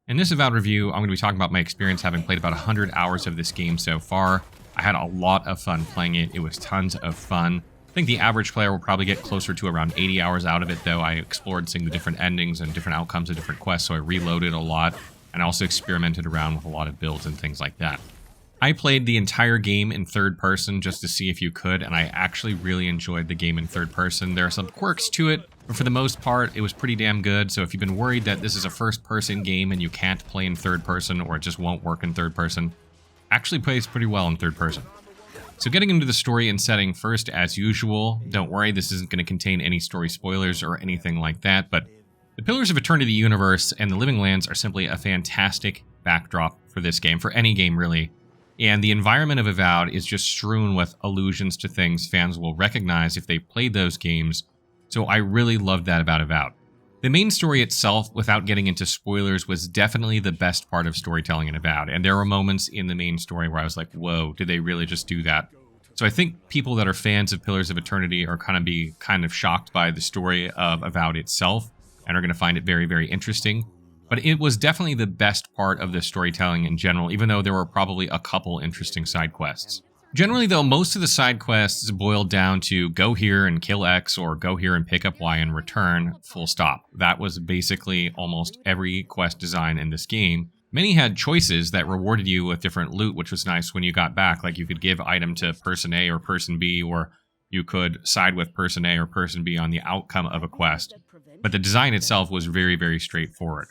In this Avowed review, I'm going to be talking about my experience having played about 100 hours of this game so far. I had a lot of fun playing it. It was tons of fun. I think the average player will probably get closer to around 80 hours out of it, though. I explored seeing the different endings and different outcomes of different quests, so I reloaded a lot, and also experimented around with a lot of builds and things like that. I played the entire game in third person just to see if you could, and I actually really enjoyed the game in third person. There are some quirks to it, but for the most part, it was pretty damn good. So if you've been worried that this is a first-person game and you can't play in third person, or it just won't work in third person, actually plays pretty well in third person. So getting into the story and setting first, as usual, don't worry, this isn't going to contain any story spoilers or anything like that, but the Pillars of Eternity universe and the Living Lands are simply a fantastic backdrop for this game, for any game really. And the environment of Avowed is just strewn with allusions to things fans will recognize if they played those games, so I really loved that about Avowed. The main story itself, without getting into spoilers, was definitely the best part of storytelling in Avowed, and there were moments in the main story where I was like, whoa, did they really just do that? So I think people that are fans of Pillars of Eternity are going to be kind of shocked by the story of Avowed itself, and are going to find it very, very interesting. But it was definitely the best part of the storytelling in general, even though there were probably a couple interesting side quests. Generally, though, most of the side quests boiled down to go here and kill X, or go here and pick up Y and return, full stop. That was basically almost every quest design in this game. Many had choices that rewarded you with different loot, which was nice when you got back. Like you could give item to person A or person B, or you could side with person A or person B on the outcome of a quest. But the design itself was very, very straightforward.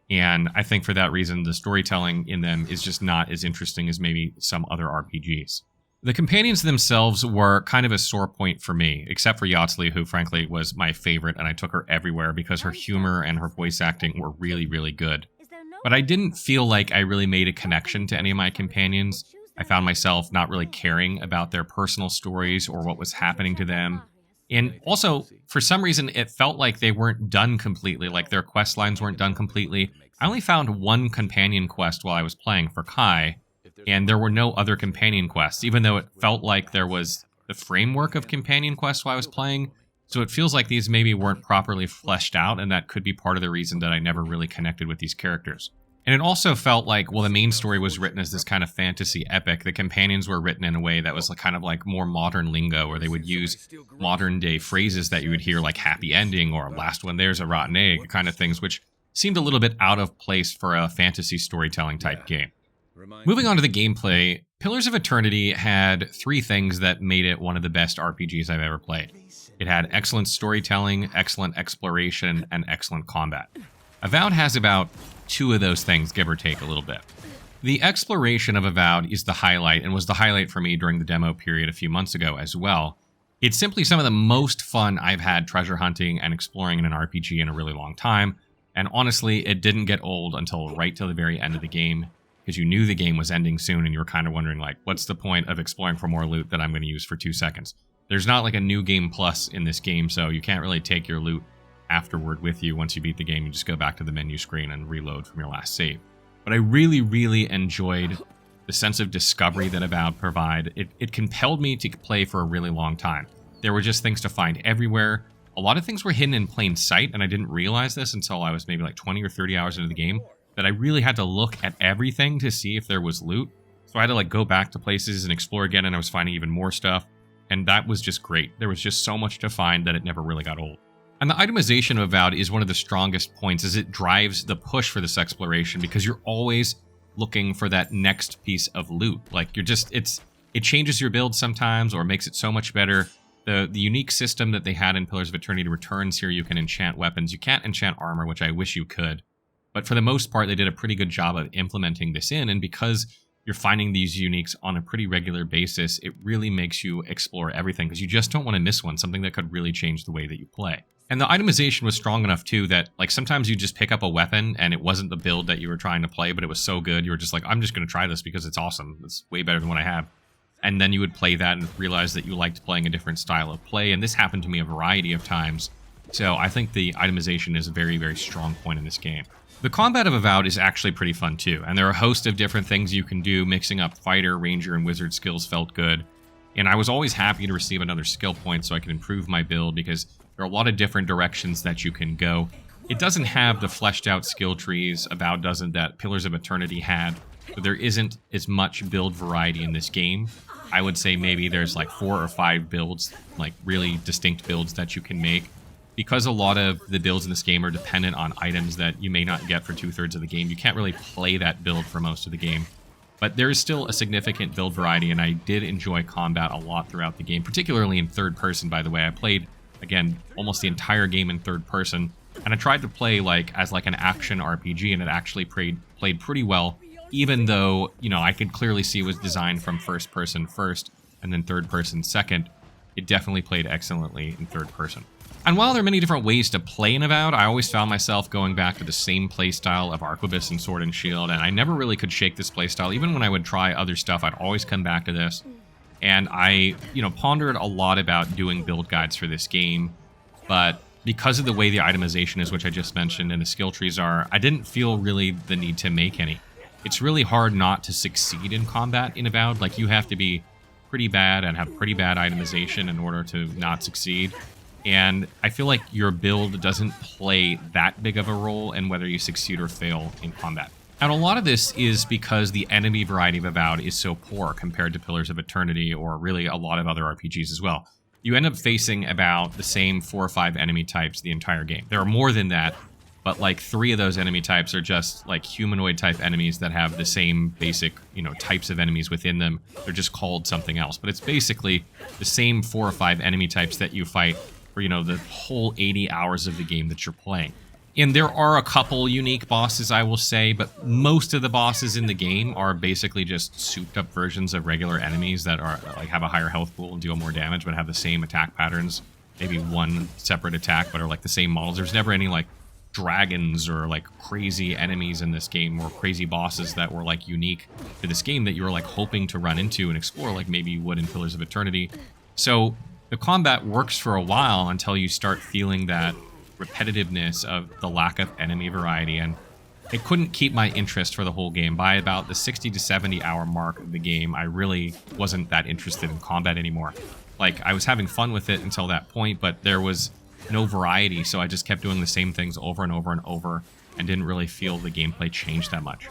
And I think for that reason, the storytelling in them is just not as interesting as maybe some other RPGs. The companions themselves were kind of a sore point for me, except for Yatsley, who frankly was my favorite, and I took her everywhere because her humor and her voice acting were really, really good. But I didn't feel like I really made a connection to any of my companions. I found myself not really caring about their personal stories or what was happening to them. And also, for some reason, it felt like they weren't done completely, like their quest lines weren't done completely. I only found one companion quest while I was playing for Kai, and there were no other companion quests, even though it felt like there was the framework of companion quests while I was playing. So it feels like these maybe weren't properly fleshed out, and that could be part of the reason that I never really connected with these characters. And it also felt like, well, the main story was written as this kind of fantasy epic. The companions were written in a way that was kind of like more modern lingo, where they would use modern day phrases that you would hear, like happy ending or last one there's a rotten egg, kind of things, which seemed a little bit out of place for a fantasy storytelling type game. Moving on to the gameplay, Pillars of Eternity had three things that made it one of the best RPGs I've ever played. It had excellent storytelling, excellent exploration, and excellent combat. Avowed has about two of those things, give or take a little bit. The exploration of Avowed is the highlight, and was the highlight for me during the demo period a few months ago as well. It's simply some of the most fun I've had treasure hunting and exploring in an RPG in a really long time, and honestly, it didn't get old until right till the very end of the game, because you knew the game was ending soon, and you were kind of wondering, like, what's the point of exploring for more loot that I'm going to use for 2 seconds? There's not like a new game plus in this game, so you can't really take your loot afterward with you. Once you beat the game, you just go back to the menu screen and reload from your last save. But I really, really enjoyed the sense of discovery that Avowed provide. It compelled me to play for a really long time. There were just things to find everywhere. A lot of things were hidden in plain sight, and I didn't realize this until I was maybe like 20 or 30 hours into the game, that I really had to look at everything to see if there was loot. So I had to like go back to places and explore again, and I was finding even more stuff. And that was just great. There was just so much to find that it never really got old. And the itemization of Avowed is one of the strongest points, as it drives the push for this exploration, because you're always looking for that next piece of loot. Like it changes your build sometimes, or makes it so much better. The unique system that they had in Pillars of Eternity returns here. You can enchant weapons. You can't enchant armor, which I wish you could. But for the most part, they did a pretty good job of implementing this in, and because you're finding these uniques on a pretty regular basis, it really makes you explore everything, because you just don't want to miss one, something that could really change the way that you play. And the itemization was strong enough, too, that like sometimes you just pick up a weapon and it wasn't the build that you were trying to play, but it was so good, you were just like, I'm just going to try this because it's awesome. It's way better than what I have. And then you would play that and realize that you liked playing a different style of play, and this happened to me a variety of times. So I think the itemization is a very, very strong point in this game. The combat of Avowed is actually pretty fun, too, and there are a host of different things you can do. Mixing up fighter, ranger, and wizard skills felt good. And I was always happy to receive another skill point so I could improve my build, because there are a lot of different directions that you can go. It doesn't have the fleshed out skill trees, Avowed doesn't, that Pillars of Eternity had. So there isn't as much build variety in this game. I would say maybe there's like 4 or 5 builds, like really distinct builds that you can make. Because a lot of the builds in this game are dependent on items that you may not get for 2/3 of the game, you can't really play that build for most of the game. But there is still a significant build variety, and I did enjoy combat a lot throughout the game, particularly in third person, by the way. I played, again, almost the entire game in third person, and I tried to play like as like an action RPG, and it actually played pretty well, even though, you know, I could clearly see it was designed from first person first, and then third person second. It definitely played excellently in third person. And while there are many different ways to play in Avowed, I always found myself going back to the same playstyle of Arquebus and Sword and Shield, and I never really could shake this playstyle. Even when I would try other stuff, I'd always come back to this. And I, you know, pondered a lot about doing build guides for this game, but because of the way the itemization is, which I just mentioned, and the skill trees are, I didn't feel really the need to make any. It's really hard not to succeed in combat in Avowed. Like, you have to be pretty bad and have pretty bad itemization in order to not succeed. And I feel like your build doesn't play that big of a role in whether you succeed or fail in combat. And a lot of this is because the enemy variety of Avowed is so poor compared to Pillars of Eternity, or really a lot of other RPGs as well. You end up facing about the same 4 or 5 enemy types the entire game. There are more than that, but like 3 of those enemy types are just like humanoid type enemies that have the same basic, you know, types of enemies within them. They're just called something else, but it's basically the same 4 or 5 enemy types that you fight for, you know, the whole 80 hours of the game that you're playing. And there are a couple unique bosses, I will say, but most of the bosses in the game are basically just souped up versions of regular enemies that are like have a higher health pool and deal more damage, but have the same attack patterns. Maybe one separate attack, but are like the same models. There's never any like dragons or like crazy enemies in this game, or crazy bosses that were like unique to this game that you were like hoping to run into and explore, like maybe you would in Pillars of Eternity. So the combat works for a while until you start feeling that repetitiveness of the lack of enemy variety, and it couldn't keep my interest for the whole game. By about the 60 to 70 hour mark of the game, I really wasn't that interested in combat anymore. Like, I was having fun with it until that point, but there was no variety, so I just kept doing the same things over and over and over, and didn't really feel the gameplay change that much.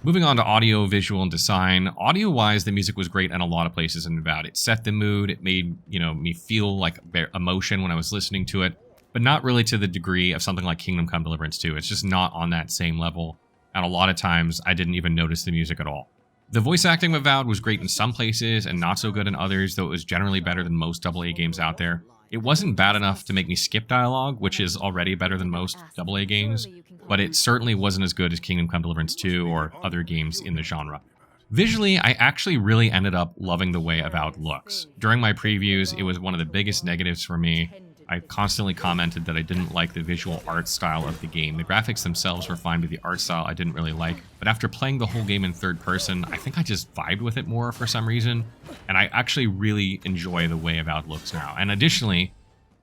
Moving on to audio, visual, and design. Audio-wise, the music was great in a lot of places in Avowed. It set the mood, it made, you know, me feel like emotion when I was listening to it, but not really to the degree of something like Kingdom Come Deliverance 2. It's just not on that same level, and a lot of times I didn't even notice the music at all. The voice acting of Avowed was great in some places and not so good in others, though it was generally better than most AA games out there. It wasn't bad enough to make me skip dialogue, which is already better than most AA games, but it certainly wasn't as good as Kingdom Come Deliverance 2 or other games in the genre. Visually, I actually really ended up loving the way Avowed looks. During my previews, it was one of the biggest negatives for me. I constantly commented that I didn't like the visual art style of the game. The graphics themselves were fine, but the art style I didn't really like. But after playing the whole game in third person, I think I just vibed with it more for some reason, and I actually really enjoy the way Avowed looks now. And additionally,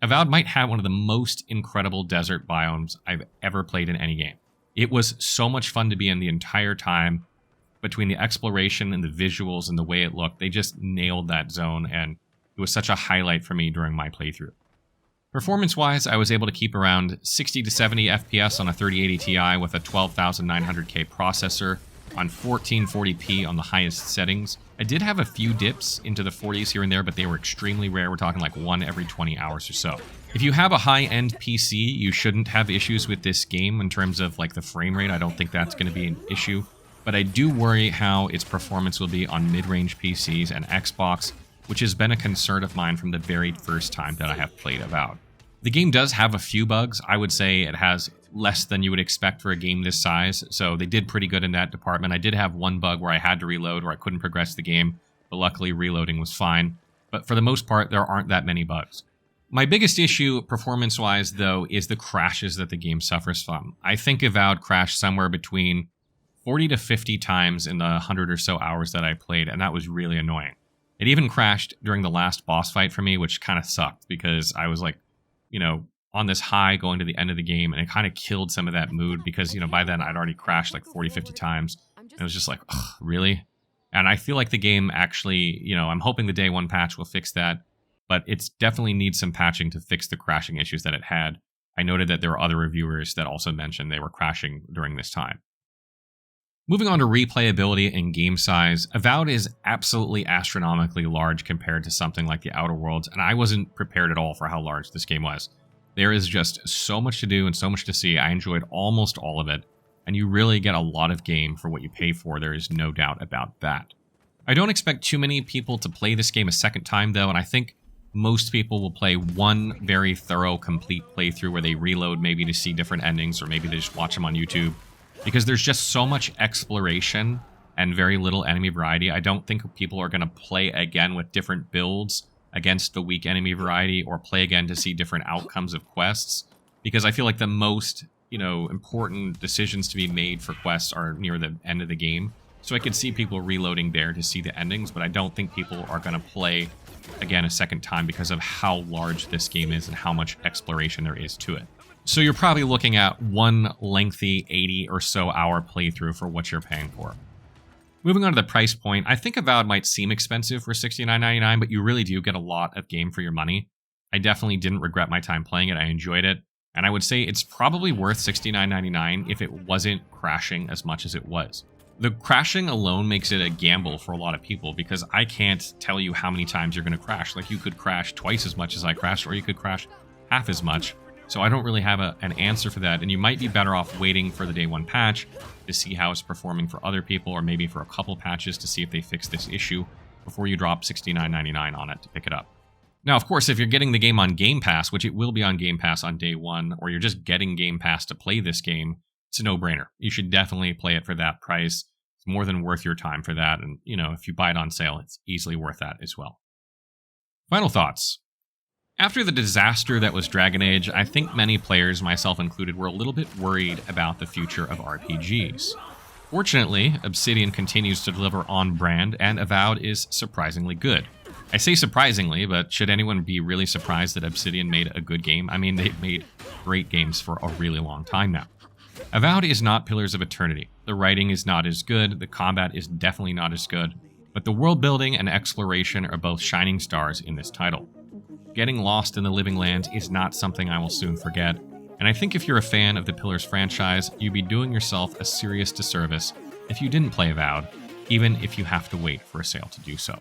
Avowed might have one of the most incredible desert biomes I've ever played in any game. It was so much fun to be in the entire time. Between the exploration and the visuals and the way it looked, they just nailed that zone, and it was such a highlight for me during my playthrough. Performance-wise, I was able to keep around 60 to 70 FPS on a 3080 Ti with a 12900K processor on 1440p on the highest settings. I did have a few dips into the 40s here and there, but they were extremely rare. We're talking like 1 every 20 hours or so. If you have a high-end PC, you shouldn't have issues with this game in terms of like the frame rate. I don't think that's going to be an issue, but I do worry how its performance will be on mid-range PCs and Xbox, which has been a concern of mine from the very first time that I have played Avowed. The game does have a few bugs. I would say it has less than you would expect for a game this size, so they did pretty good in that department. I did have one bug where I had to reload, where I couldn't progress the game, but luckily reloading was fine. But for the most part, there aren't that many bugs. My biggest issue, performance-wise, though, is the crashes that the game suffers from. I think Avowed crashed somewhere between 40 to 50 times in the 100 or so hours that I played, and that was really annoying. It even crashed during the last boss fight for me, which kind of sucked because I was like, you know, on this high going to the end of the game, and it kind of killed some of that mood because, you know, by then I'd already crashed like 40, 50 times. And it was just like, ugh, really? And I feel like the game actually, you know, I'm hoping the day one patch will fix that, but it's definitely needs some patching to fix the crashing issues that it had. I noted that there were other reviewers that also mentioned they were crashing during this time. Moving on to replayability and game size, Avowed is absolutely astronomically large compared to something like the Outer Worlds, and I wasn't prepared at all for how large this game was. There is just so much to do and so much to see. I enjoyed almost all of it, and you really get a lot of game for what you pay for. There is no doubt about that. I don't expect too many people to play this game a second time, though, and I think most people will play one very thorough, complete playthrough where they reload maybe to see different endings, or maybe they just watch them on YouTube. Because there's just so much exploration and very little enemy variety. I don't think people are going to play again with different builds against the weak enemy variety, or play again to see different outcomes of quests. Because I feel like the most, important decisions to be made for quests are near the end of the game. So I could see people reloading there to see the endings, but I don't think people are going to play again a second time because of how large this game is and how much exploration there is to it. So you're probably looking at one lengthy 80 or so hour playthrough for what you're paying for. Moving on to the price point, I think Avowed might seem expensive for $69.99, but you really do get a lot of game for your money. I definitely didn't regret my time playing it. I enjoyed it. And I would say it's probably worth $69.99 if it wasn't crashing as much as it was. The crashing alone makes it a gamble for a lot of people, because I can't tell you how many times you're going to crash. Like, you could crash twice as much as I crashed, or you could crash half as much. So I don't really have an answer for that, and you might be better off waiting for the day one patch to see how it's performing for other people, or maybe for a couple patches to see if they fix this issue before you drop $69.99 on it to pick it up. Now, of course, if you're getting the game on Game Pass, which it will be on Game Pass on day one, or you're just getting Game Pass to play this game, it's a no-brainer. You should definitely play it for that price. It's more than worth your time for that, and, if you buy it on sale, it's easily worth that as well. Final thoughts. After the disaster that was Dragon Age, I think many players, myself included, were a little bit worried about the future of RPGs. Fortunately, Obsidian continues to deliver on brand, and Avowed is surprisingly good. I say surprisingly, but should anyone be really surprised that Obsidian made a good game? I mean, they've made great games for a really long time now. Avowed is not Pillars of Eternity. The writing is not as good, the combat is definitely not as good, but the world building and exploration are both shining stars in this title. Getting lost in the Living Lands is not something I will soon forget, and I think if you're a fan of the Pillars franchise, you'd be doing yourself a serious disservice if you didn't play Avowed, even if you have to wait for a sale to do so.